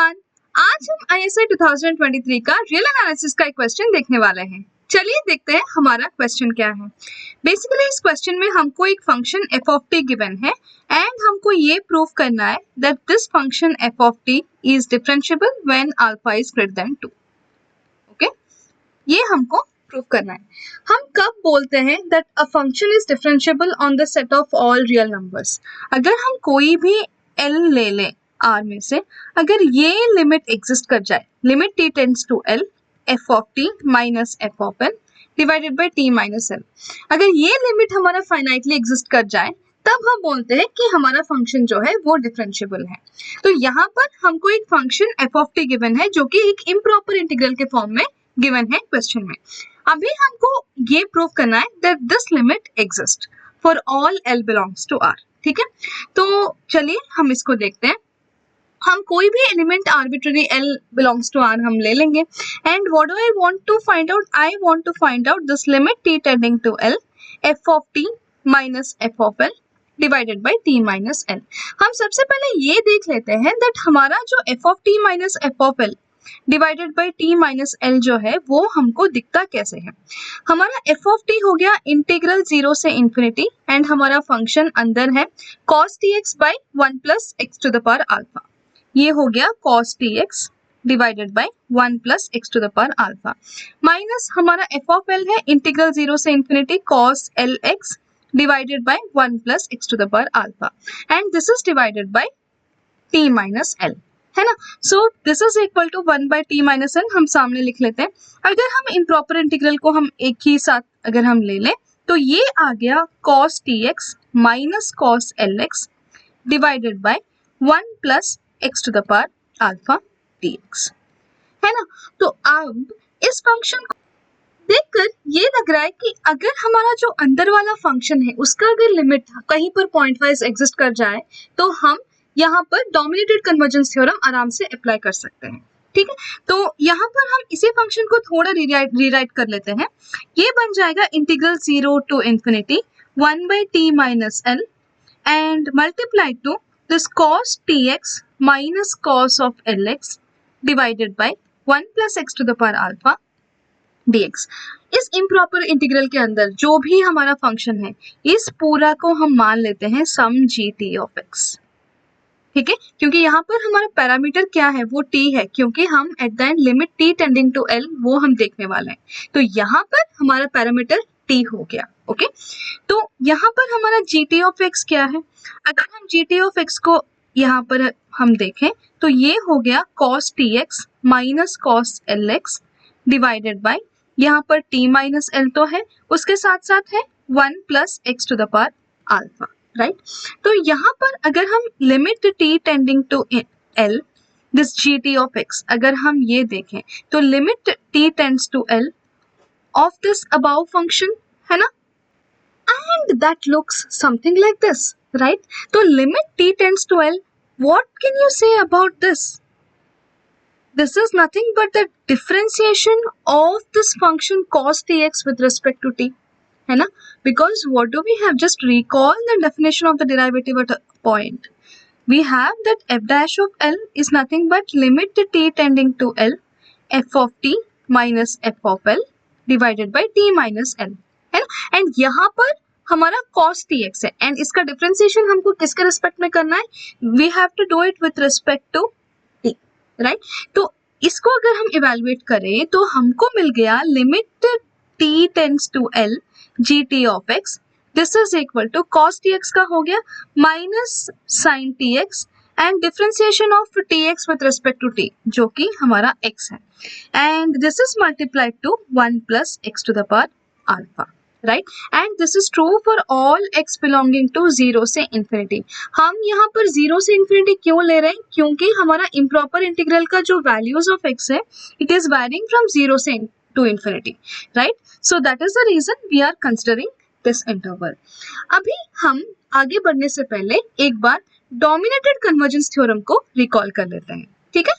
Everyone, आज हम ISI 2023 का रियल एनालिसिस का एक क्वेश्चन देखने वाले हैं। चलिए देखते हैं हमारा क्वेश्चन क्या है। बेसिकली इस क्वेश्चन में हमको एक function f of t given है एंड हमको ये प्रूव करना है that this function f of t is differentiable when alpha is greater than 2। Okay, ये हमको प्रूव करना है। हम कब बोलते हैं that a function is differentiable on the set of all real numbers? अगर हम कोई भी l ले लें R में से, अगर ये लिमिट एग्जिस्ट कर जाए, limit t tends to l f of t minus f of l divided by t minus l, अगर ये लिमिट हमारा फाइनाइटली एग्जिस्ट कर जाए तब हम बोलते हैं कि हमारा फंक्शन जो है वो डिफरेंशिएबल है। तो यहाँ पर हमको एक function f of t given है जो कि एक इम्प्रॉपर इंटीग्रल के फॉर्म में गिवन है क्वेश्चन में। अभी हमको ये प्रूव करना है that this limit exist for all l belongs to r। ठीक है, तो चलिए हम इसको देखते हैं। हम कोई भी element arbitrary l belongs to r हम ले लेंगे and what do I want to find out? I want to find out this limit t tending to l f of t minus f of l divided by t minus l। हम सबसे पहले ये देख लेते हैं that हमारा जो f of t minus f of l divided by t minus l जो है वो हमको दिखता कैसे है। हमारा f of t हो गया इंटीग्रल 0 से इंफिनिटी एंड हमारा फंक्शन अंदर है cos tx by 1 plus x to the power alpha. ये हो गया cos tx divided by 1 plus x to the power alpha minus हमारा f of l है इंटीग्रल 0 से infinity cos lx divided by 1 plus x to the power alpha and this is divided by t minus l, है ना। So this is equal to 1 by t minus l हम सामने लिख लेते हैं। अगर हम इम्प्रॉपर इंटीग्रल को हम एक ही साथ अगर हम ले लें तो ये आ गया cos tx minus cos lx divided by 1 plus x to the power alpha dx, है ना। तो अब इस फंक्शन को देखकर ये लग रहा है कि अगर हमारा जो अंदर वाला फंक्शन है उसका अगर लिमिट कहीं पर पॉइंट वाइज एग्जिस्ट कर जाए तो हम यहाँ पर डोमिनेटेड कन्वर्जेंस थ्योरम आराम से अप्लाई कर सकते हैं। ठीक है, तो यहाँ पर हम इसी फंक्शन को थोड़ा रीराइट कर लेते हैं। ये बन जाएगा integral 0 to infinity 1 by t minus l and multiply to this cos tx minus cos of lx divided by 1 plus x to the power alpha dx। इस इम्प्रॉपर इंटीग्रल के अंदर जो भी हमारा फंक्शन है इस पूरा को हम मान लेते हैं सम gt of x। ठीक है, क्योंकि यहाँ पर हमारा पैरामीटर क्या है वो t है, क्योंकि हम at the end limit t tending to l वो हम देखने वाले हैं। तो यहाँ पर हमारा पैरामीटर t हो गया। ओके, तो यहाँ पर हमारा gt of x क्या है? अगर हम gt of x को यहाँ पर हम देखें तो ये हो गया cos tx minus cos lx divided bye यहाँ पर t माइनस l तो है, उसके साथ साथ है 1 plus x to the power alpha, right. तो यहाँ पर अगर हम limit t tending to l this gt of x अगर हम ये देखें तो limit t tends to l of this above function, है ना, and that looks something like this, right? तो limit t tends to l, what can you say about this? This is nothing but the differentiation of this function cos tx with respect to t, है ना, because what do we have? Just recall the definition of the derivative at a point. We have that f dash of l is nothing but limit t tending to l f of t minus f of l divided by t minus l, है ना। And यहाँ पर हमारा cos tx है and इसका differentiation हमको किसके respect में करना है? We have to do it with respect to t, right. तो इसको अगर हम इवेलुएट करें तो हमको मिल गया limit t tends to l gt of x this is equal to cos tx का हो गया minus sin tx and differentiation of tx with respect to t जो कि हमारा x है and this is multiplied to 1 plus x to the power alpha, right. And this is true for all x belonging to 0 से infinity. हम यहाँ पर 0 से infinity क्यों ले रहे हैं? क्योंकि हमारा इम्प्रॉपर इंटीग्रल का जो वैल्यूज ऑफ x है इट इज वैरिंग फ्रॉम 0 से to infinity, right. So that is the reason we are considering this interval. अभी हम आगे बढ़ने से पहले एक बार डोमिनेटेड कन्वर्जेंस थ्योरम को रिकॉल कर लेते हैं। ठीक है,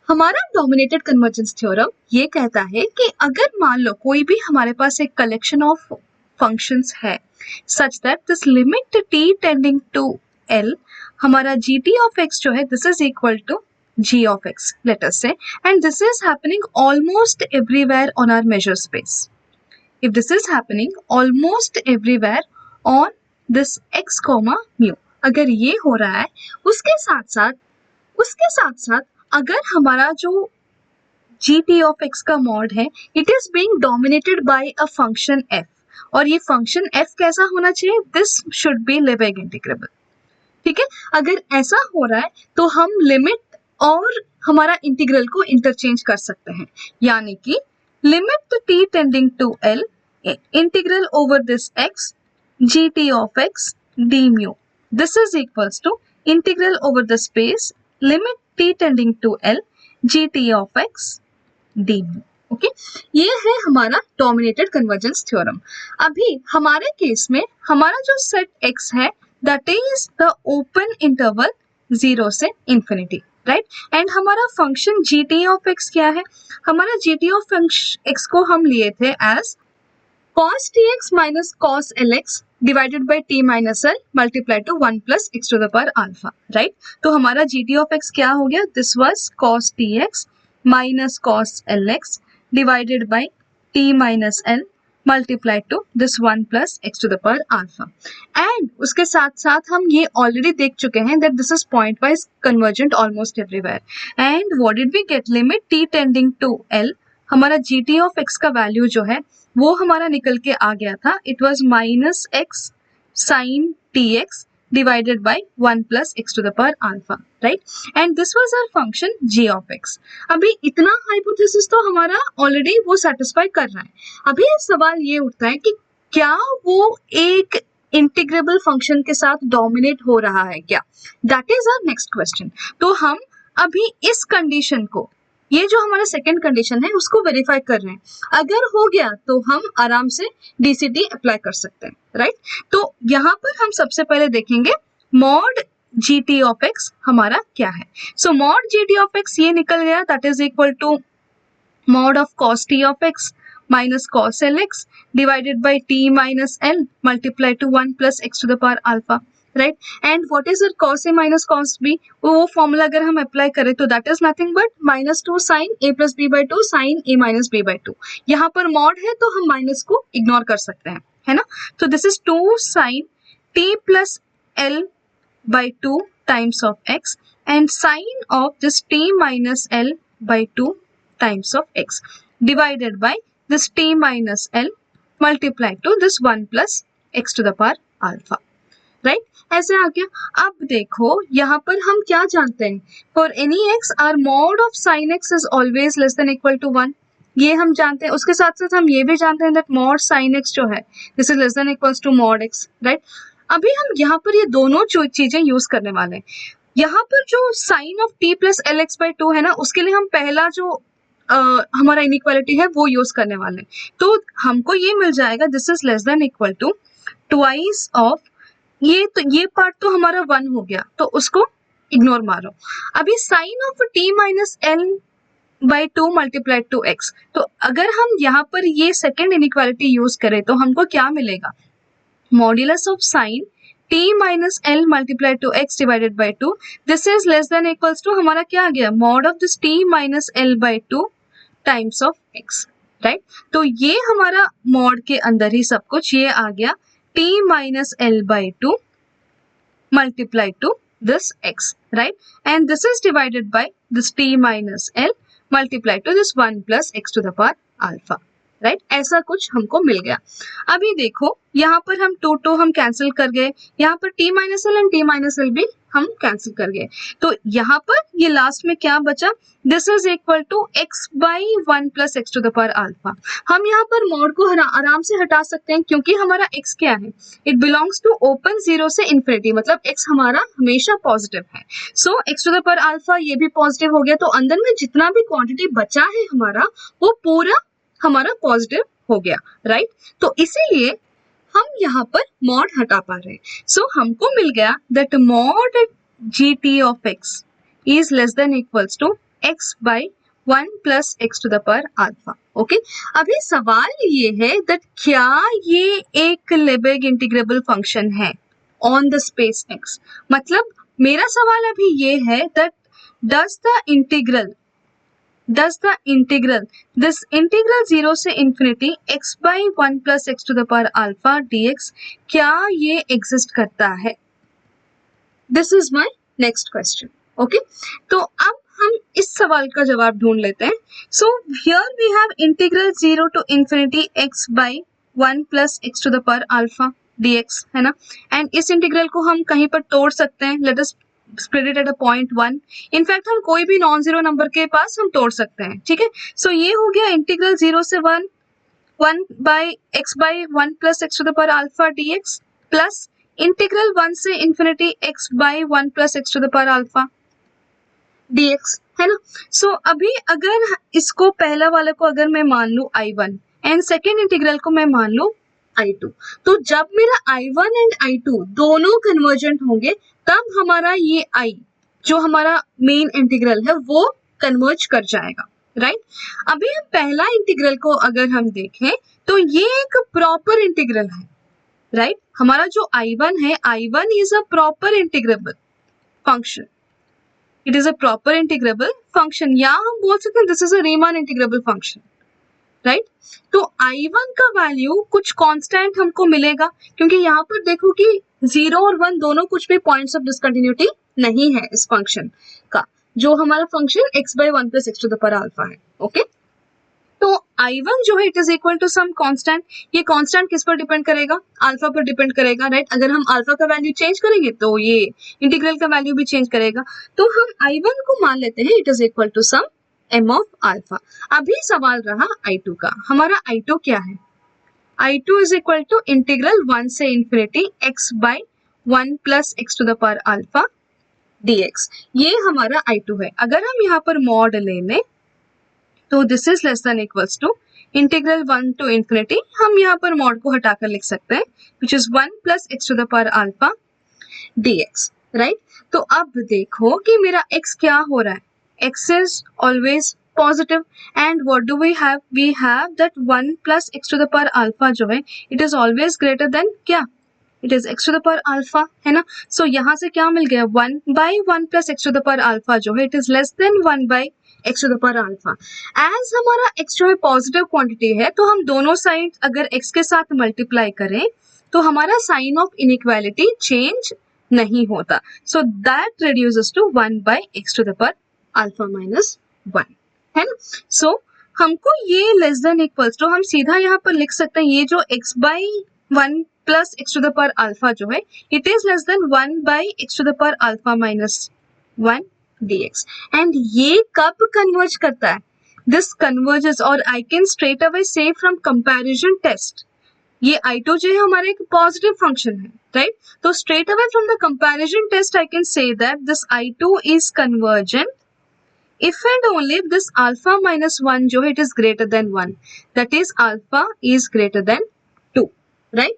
हमारा डोमिनेटेड कन्वर्जेंस थ्योरम ये कहता है कि अगर मान लो कोई भी हमारे पास एक कलेक्शन ऑफ फंक्शंस है such that this limit t tending to l हमारा gt of x जो है this is equal to g of x, let us say, and this is happening almost everywhere on our measure space. If this is happening almost everywhere on this x comma mu, अगर ये हो रहा है, उसके साथ साथ अगर हमारा जो gt of x का मॉड है, it is being dominated by a function f, और ये फंक्शन f कैसा होना चाहिए? This should be Lebesgue integrable. ठीक है, अगर ऐसा हो रहा है तो हम लिमिट और हमारा इंटीग्रल को इंटरचेंज कर सकते हैं, यानी कि limit t tending to l integral over this x gt of x d mu, this is equals to integral over the space limit t tending to l gt of x d mu. Okay, ये है हमारा dominated convergence theorem. अभी हमारे case में हमारा जो set x है that is the open interval 0 से infinity, right? And हमारा फंक्शन gt of x क्या है? हमारा gt of x को हम लिए थे as cos tx minus cos lx divided by t minus l multiplied to 1 plus x to the power alpha, right? तो हमारा gt of x क्या हो गया? This was cos tx minus cos lx divided by t minus l multiplied to this 1 plus x to the power alpha. And उसके साथ साथ हम ये already देख चुके हैं that this is pointwise convergent almost everywhere. And what did we get? Limit t tending to l, हमारा gt of x का वैल्यू जो है वो हमारा निकल के आ गया था. It was minus x sin tx divided by 1 plus x to the power alpha, right? And this was our function g of x. अभी इतना हाइपोथेसिस तो हमारा ऑलरेडी वो सेटिस्फाई कर रहा है. अभी सवाल ये उठता है कि क्या वो एक इंटीग्रेबल फंक्शन के साथ डोमिनेट हो रहा है क्या? That is our next question. तो हम अभी इस कंडीशन को, ये जो हमारा सेकेंड कंडीशन है, उसको वेरीफाई कर रहे हैं. अगर हो गया तो हम आराम से डीसीटी अप्लाई कर सकते हैं, राइट? तो यहाँ पर हम सबसे पहले देखेंगे मॉड gt ऑफ x हमारा क्या है. So mod gt of x ये निकल गया, that is equal to mod of cos t of x minus cos lx divided by t minus l multiplied to 1 plus x to the power alpha, right? And what is our cos a minus cos b? वो formula अगर हम apply करें तो that is nothing but minus 2 sin a plus b by 2 sin a minus b by 2. यहाँ पर mod है तो हम माइनस को इग्नोर कर सकते हैं, है ना? तो this is 2 sin t plus l by 2 times of x and sin of this t minus l by 2 times of x divided by this t minus l multiplied to this 1 plus x to the power alpha, right? ऐसे आ गया. अब देखो यहाँ पर हम क्या जानते हैं? For any x R mod of sine x is always less than equal to 1, ये हम जानते हैं. उसके साथ साथ हम ये भी जानते हैं दैट मॉड साइन x जो है this is less than equals to mod x, right? अभी हम यहाँ पर ये दोनों चीजें यूज करने वाले हैं. यहाँ पर जो sine of t plus L x by 2 है ना, उसके लिए हम पहला जो हमारा इनइक्वालिटी है वो यूज करने वाले हैं. तो हमको ये मिल जाएगा this is less than equal to twice of ये पार्ट तो हमारा 1 हो गया, तो उसको इग्नोर मारो. अभी sine of t minus L by 2 multiplied to x, तो अगर हम यहाँ पर ये सेकेंड इनइक्वालिटी यूज करें तो हमको क्या मिलेगा? Modulus of sine t minus L multiplied to x divided by 2, this is less than equals to हमारा क्या आ गया? Mod of this t minus L by 2 times of x, right? तो ये हमारा मॉड के अंदर ही सब कुछ ये आ गया t minus l by 2 multiplied to this x, right? And this is divided by this t minus l multiplied to this 1 plus x to the power alpha, right? ऐसा कुछ हमको मिल गया. अभी देखो यहाँ पर हम 2 हम कैंसिल कर गए, यहाँ पर t minus l and t minus l भी हम कैंसिल कर गए. तो यहाँ पर ये लास्ट में क्या बचा? This is equal to x by 1 plus x to the power alpha. हम यहाँ पर मॉड को आराम से हटा सकते हैं क्योंकि हमारा x क्या है? इट बिलोंग्स टू ओपन 0 से इन्फिनिटी, मतलब x हमारा हमेशा पॉजिटिव है. So x to the power alpha ये भी पॉजिटिव हो गया, तो अंदर में जितना भी क्वांटिटी बचा है हमारा वो पूरा हमारा पॉजिटिव हो गया, राइट? तो इसीलिए हम यहाँ पर मॉड हटा पा रहे हैं. सो हमको मिल गया that mod gt of x is less than equals to x by 1 plus x to the power alpha. Okay, अभी सवाल ये है दैट क्या ये एक लेबेग इंटीग्रेबल फंक्शन है ऑन द स्पेस x? मतलब मेरा सवाल अभी ये है that does the integral this integral 0 से infinity x by 1 plus x to the power alpha dx क्या ये exist करता है? This is my next question. Okay, तो अब हम इस सवाल का जवाब ढूंढ लेते हैं. So here we have integral 0 to infinity x by 1 plus x to the power alpha dx है ना, and इस इंटीग्रल को हम कहीं पर तोड़ सकते हैं. Let us split it at a point 1. In fact हम कोई भी नॉन जीरो नंबर के पास हम तोड़ सकते हैं. ठीक है, सो ये हो गया इंटीग्रल 0 से 1 by x by 1 plus x to the power alpha dx plus integral 1 से infinity x by 1 plus x to the power alpha dx है ना. सो अभी अगर इसको पहला वाले को अगर मैं मान लूं I1 एंड सेकेंड इंटीग्रल को मैं मान लूं I2, तो जब मेरा I1 एंड I2 दोनों कन्वर्जेंट होंगे तब हमारा ये I जो हमारा मेन इंटीग्रल है वो कन्वर्ज कर जाएगा. राइट, अभी हम पहला इंटीग्रल को अगर हम देखें तो ये एक प्रॉपर इंटीग्रल है. राइट, हमारा जो I1 है, I1 is a proper integrable function. It is a proper integrable function, या हम बोल सकते हैं this is a Riemann integrable function. Right, तो I1 का वैल्यू कुछ कांस्टेंट हमको मिलेगा, क्योंकि यहाँ पर देखो कि 0 और 1 दोनों कुछ भी पॉइंट्स ऑफ डिसकंटिन्यूटी नहीं है इस फंक्शन का. जो हमारा function x by 1 plus x to the power alpha है. ओके, तो I1 जो है it is equal to some constant. ये कांस्टेंट किस पर डिपेंड करेगा? अल्फा पर डिपेंड करेगा. राइट, अगर हम अल्फा का वैल्यू चेंज करेंगे तो ये इंटीग्रल का वैल्यू भी चेंज करेगा. तो हम I1 को मान लेते हैं it is equal to some m of alpha. अभी सवाल रहा I2 का. हमारा I2 क्या है? I2 is equal to integral 1 से infinity x by 1 plus x to the power alpha dx. ये हमारा I2 है. अगर हम यहाँ पर मॉड ले लें तो this is less than equals to integral 1 to infinity. हम यहाँ पर मॉड को हटाकर लिख सकते हैं which is 1 plus x to the power alpha dx. Right, तो अब देखो कि मेरा x क्या हो रहा है. x is always positive and what do we have? We have that 1 plus x to the power alpha जो है it is always greater than क्या? It is x to the power alpha है ना. So यहाँ से क्या मिल गया? 1 by 1 plus x to the power alpha जो है it is less than 1 by x to the power alpha. As हमारा x जो है पॉजिटिव क्वांटिटी है तो हम दोनों साइड अगर x के साथ मल्टीप्लाई करें तो हमारा साइन ऑफ इनइक्वालिटी चेंज नहीं होता. So that reduces to 1 by x to the power alpha minus 1 है ना. सो हमको ये लेस देन इक्वल्स टू हम सीधा यहाँ पर लिख सकते हैं ये जो x by 1 plus x to the power alpha जो है it is less than 1 by x to the power alpha minus 1 dx. And ये कब कन्वर्ज करता है? दिस कन्वर्जेस और आई कैन स्ट्रेट अवे से फ्रॉम कंपैरिजन टेस्ट ये I2 जो है हमारा एक पॉजिटिव फंक्शन है. राइट, तो straight away from the comparison test I can say that this I2 is convergent if and only if this alpha minus 1 जो है it is greater than 1, that is alpha is greater than 2. right,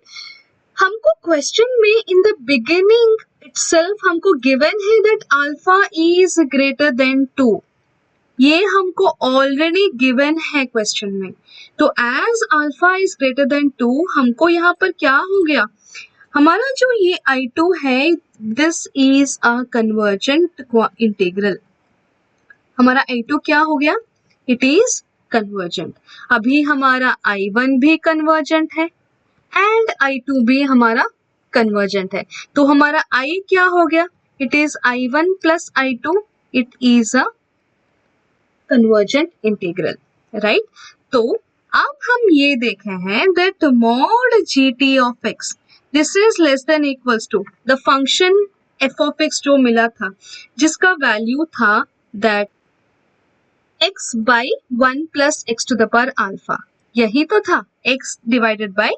हमको question में in the beginning itself हमको given है that alpha is greater than 2. ये हमको already given है question में. तो as alpha is greater than 2 हमको यहाँ पर क्या हो गया? हमारा जो ये I2 है this is a convergent integral. हमारा I2 क्या हो गया? It is convergent. अभी हमारा I1 भी कन्वर्जेंट है एंड I2 भी हमारा कन्वर्जेंट है. तो हमारा I क्या हो गया? It is I1 plus I2. It is a convergent integral. Right, तो अब हम ये देखे हैं that mod GT of x this is less than equals to the function f of x जो मिला था जिसका वैल्यू था that x by 1 plus x to the power alpha. यही तो था x divided by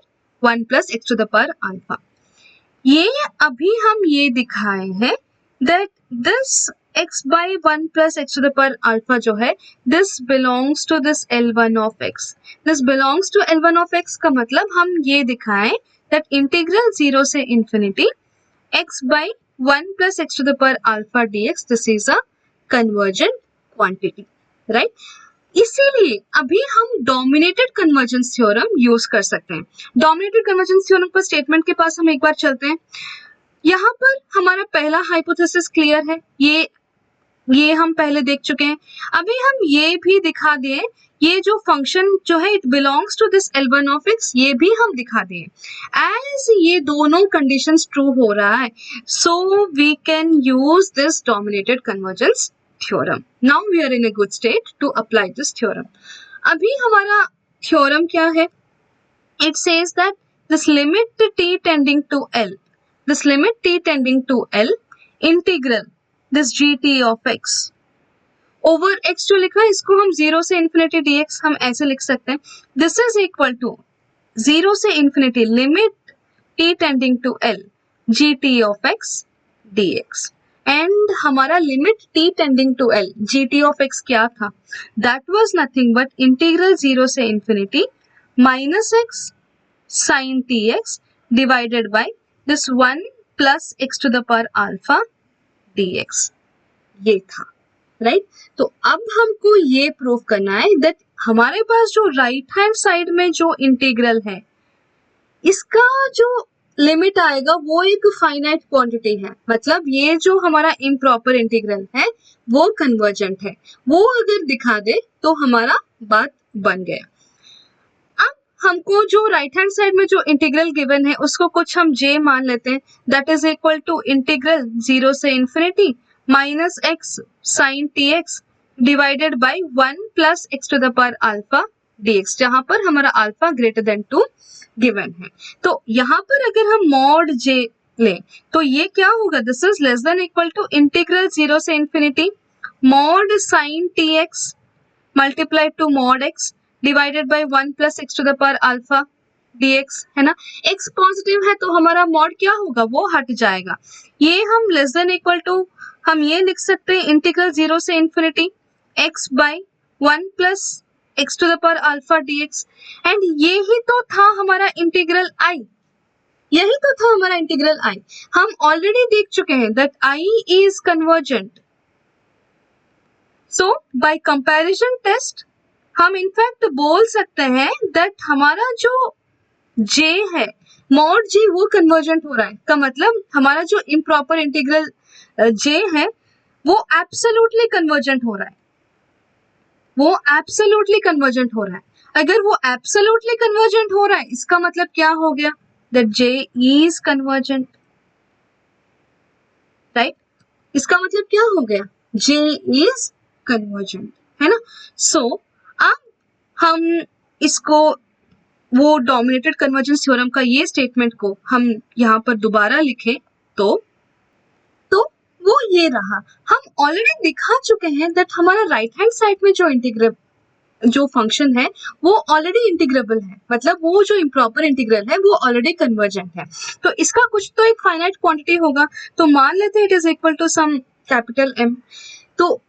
1 plus x to the power alpha. ये अभी हम ये दिखाए हैं that this x by 1 plus x to the power alpha जो है this belongs to this L1 of x. This belongs to L1 of x का मतलब हम ये दिखाएं that integral 0 से infinity x by 1 plus x to the power alpha dx this is a convergent quantity. Right, इसीलिए अभी हम dominated convergence theorem use कर सकते हैं. डोमिनेटेड कन्वर्जेंस थ्योरम पर स्टेटमेंट के पास हम एक बार चलते हैं. यहाँ पर हमारा पहला हाइपोथेसिस क्लियर है. ये ये हम पहले देख चुके हैं। अभी हम ये भी दिखा दें, ये जो फंक्शन जो है it belongs to this L1 of x, ये भी हम दिखा दें। एज ये दोनों कंडीशंस ट्रू हो रहा है, so we can use this dominated convergence theorem. Now we are in a good state to apply this theorem. अभी हमारा थ्योरम क्या है? It says that this limit t tending to L, this limit t tending to L integral this gt of x over x जो लिखा है इसको हम 0 से infinity dx हम ऐसे लिख सकते हैं, this is equal to 0 से infinity limit t tending to L gt of x dx and हमारा limit t tending to L gt of x क्या था? That was nothing but integral 0 से infinity minus x sin tx divided by this 1 plus x to the power alpha dx, ये था, right? तो अब हमको ये प्रूव करना है दैट हमारे पास जो राइट हैंड साइड में जो इंटीग्रल है इसका जो लिमिट आएगा वो एक फाइनाइट क्वांटिटी है, मतलब ये जो हमारा इम्प्रॉपर इंटीग्रल है वो कन्वर्जेंट है, वो अगर दिखा दे तो हमारा बात बन गया। हमको जो राइट हैंड साइड में जो इंटीग्रल गिवन है उसको कुछ हम j मान लेते हैं, that is equal to integral 0 से infinity minus x sin tx divided by 1 plus x to the power alpha dx, जहां पर हमारा अल्फा ग्रेटर देन 2 गिवन है। तो यहाँ पर अगर हम मॉड j लें तो ये क्या होगा? This is less than equal to integral 0 से infinity mod sin tx multiplied to mod x divided by 1 plus x to the power alpha dx, है ना? x पॉजिटिव है तो हमारा मॉड क्या होगा? वो हट जाएगा। ये हम लेस देन इक्वल टू हम ये लिख सकते हैं इंटीग्रल 0 से infinity x by 1 plus x to the power alpha dx and ये ही तो था हमारा इंटीग्रल i, यही तो था हमारा इंटीग्रल i। हम ऑलरेडी देख चुके हैं that i is convergent, so by comparison test हम इनफैक्ट बोल सकते हैं दैट हमारा जो j है मॉड j वो कन्वर्जेंट हो रहा है, का मतलब हमारा जो इम्प्रॉपर इंटीग्रल j है वो एब्सोल्युटली कन्वर्जेंट हो रहा है, वो एब्सोल्युटली कन्वर्जेंट हो रहा है। अगर वो एब्सोल्युटली कन्वर्जेंट हो रहा है इसका मतलब क्या हो गया? That j is convergent, right? इसका मतलब क्या हो गया? j इज कन्वर्जेंट, है ना? सो अब हम इसको वो डोमिनेटेड कन्वर्जेंस थ्योरम का ये स्टेटमेंट को हम यहाँ पर दोबारा लिखें तो वो ये रहा। हम ऑलरेडी दिखा चुके हैं दैट हमारा राइट हैंड साइड में जो इंटीग्रल जो फंक्शन है वो ऑलरेडी इंटीग्रेबल है, मतलब वो जो इम्प्रॉपर इंटीग्रल है वो ऑलरेडी कन्वर्जेंट है। तो इसका कुछ तो एक फाइनाइट क्वांटिटी होगा, तो मान लेते हैं it is equal to some capital M। तो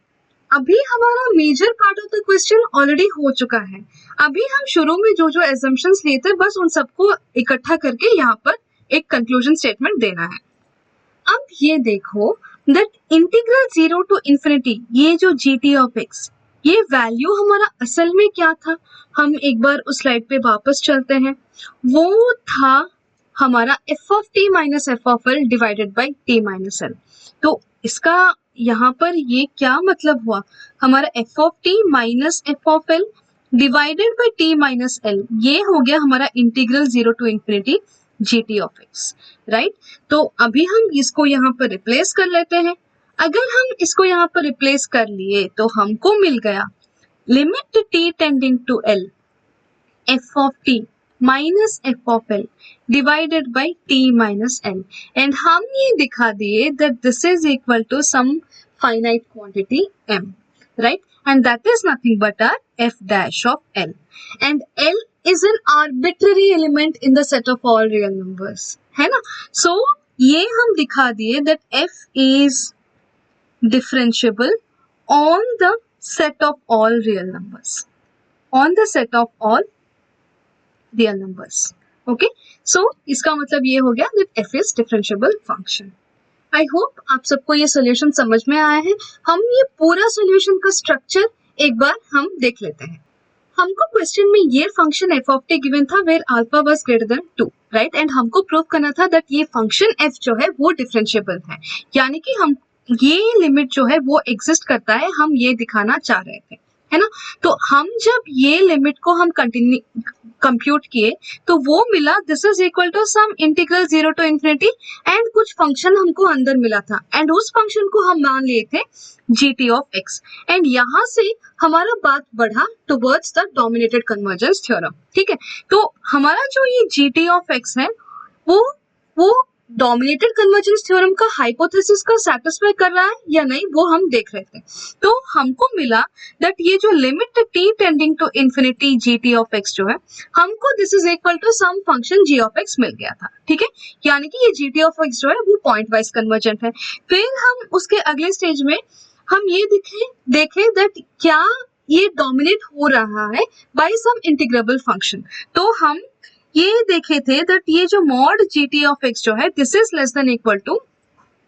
अभी हमारा major part of the question already हो चुका है। अभी हम शुरू में जो जो एजम्पशंस लिए थे बस उन सबको इकट्ठा करके यहाँ पर एक कंक्लूजन स्टेटमेंट देना है। अब ये देखो दैट इंटीग्रल 0 टू इन्फिनिटी ये जो gt ऑफ x ये वैल्यू हमारा असल में क्या था? हम एक बार उस स्लाइड पे वापस चलते हैं। वो था हमारा f of t minus f of l divided by t minus l। तो इसका यहाँ पर ये क्या मतलब हुआ? हमारा f of t minus f of l divided by t minus l, ये हो गया हमारा integral 0 to infinity gt of x, right? तो अभी हम इसको यहाँ पर रिप्लेस कर लेते हैं। अगर हम इसको यहाँ पर रिप्लेस कर लिए तो हमको मिल गया limit t tending to l f of t minus f of l divided by t minus l and हम ये दिखा दिए that this is equal to some finite quantity m, right? And that is nothing but our f dash of l, and l is an arbitrary element in the set of all real numbers, है ना? So ये हम दिखा दिए that f is differentiable on the set of all real numbers, on the set of all real numbers, okay? So इसका मतलब ये हो गया that f is differentiable function. I hope आप सबको ये सोल्यूशन समझ में आया है। हम ये पूरा सोल्यूशन का स्ट्रक्चर एक बार हम देख लेते हैं। हमको क्वेश्चन में ये function f of t given था where alpha was greater than 2, right? And हमको प्रूव करना था दैट ये फंक्शन f जो है वो डिफरेंशिएबल है, यानी कि हम ये लिमिट जो है वो एग्जिस्ट करता है, हम ये दिखाना चाह रहे थे, है ना। तो हम जब ये लिमिट को हम कंटिन्यू कंप्यूट किए तो वो मिला this is equal to some integral 0 to infinity and कुछ फंक्शन हमको अंदर मिला था एंड उस फंक्शन को हम मान लिए थे gt ऑफ x एंड यहाँ से हमारा बात बढ़ा towards the dominated convergence theorem, ठीक है। तो हमारा जो ये gt ऑफ x है वो डोमिनेटेड कन्वर्जेंस थ्योरम का हाइपोथेसिस का सैटिस्फाई कर रहा है या नहीं वो हम देख रहे थे। तो हमको मिला दैट ये जो limit t tending to infinity gt of x जो है हमको this is equal to some function g of x मिल गया था, ठीक है। यानी कि ये gt ऑफ x जो है वो पॉइंट वाइज कन्वर्जेंट है। फिर हम उसके अगले स्टेज में हम ये देखें दैट क्या ये डोमिनेट हो रहा है बाय सम इंटीग्रेबल फंक्शन। तो हम ये देखे थे दैट ये जो मॉड gt ऑफ x जो है this is less than equal to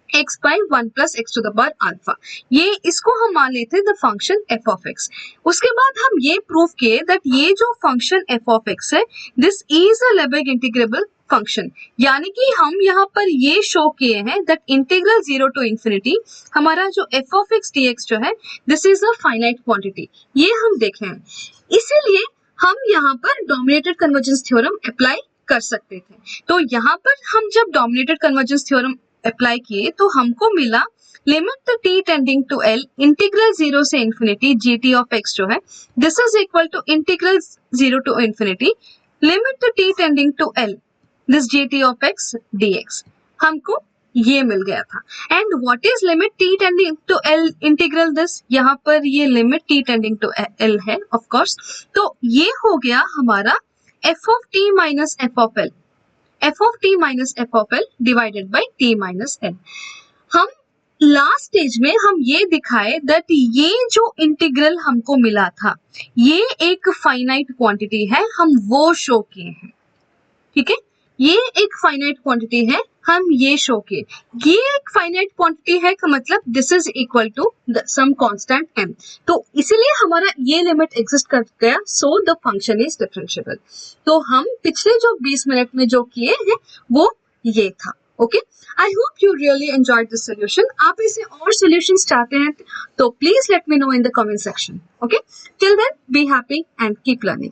x by 1 plus x to the power alpha, ये इसको हम मान लेते the function f of x। उसके बाद हम ये प्रूव किए दैट ये जो फंक्शन f of x है this is a Lebesgue integrable function, यानी कि हम यहाँ पर ये शो किए हैं दैट इंटीग्रल 0 टू इंफिनिटी हमारा जो f of x dx जो है this is a finite quantity, ये हम देखे हैं। इसीलिए हम यहाँ पर डोमिनेटेड कन्वर्जेंस थ्योरम अप्लाई कर सकते थे। तो यहाँ पर हम जब डोमिनेटेड कन्वर्जेंस थ्योरम अप्लाई किए तो हमको मिला limit t tending to l integral 0 से इंफिनिटी gt ऑफ x जो है this is equal to integral 0 to infinity limit t tending to l this gt of x dx, हमको ये मिल गया था। And what is limit t tending to l integral this, यहाँ पर ये limit t tending to l है of course. तो ये हो गया हमारा f of t minus f of l, f of t minus f of l divided by t minus l। हम लास्ट स्टेज में हम ये दिखाए दैट ये जो इंटीग्रल हमको मिला था ये एक फाइनाइट क्वांटिटी है, हम वो शो किए हैं, ठीक है। ये एक फाइनाइट क्वांटिटी है, हम ये शो किए। ये एक फाइनाइट क्वांटिटी है का मतलब this is equal to some constant m, तो इसीलिए हमारा ये लिमिट एग्जिस्ट कर गया, so the function is differentiable. तो हम पिछले जो 20 मिनट में जो किए हैं वो ये था, okay. I hope you really enjoyed this solution. आप इसे और सॉल्यूशंस चाहते हैं तो please let me know in the comment section, okay. Till then be happy and keep learning.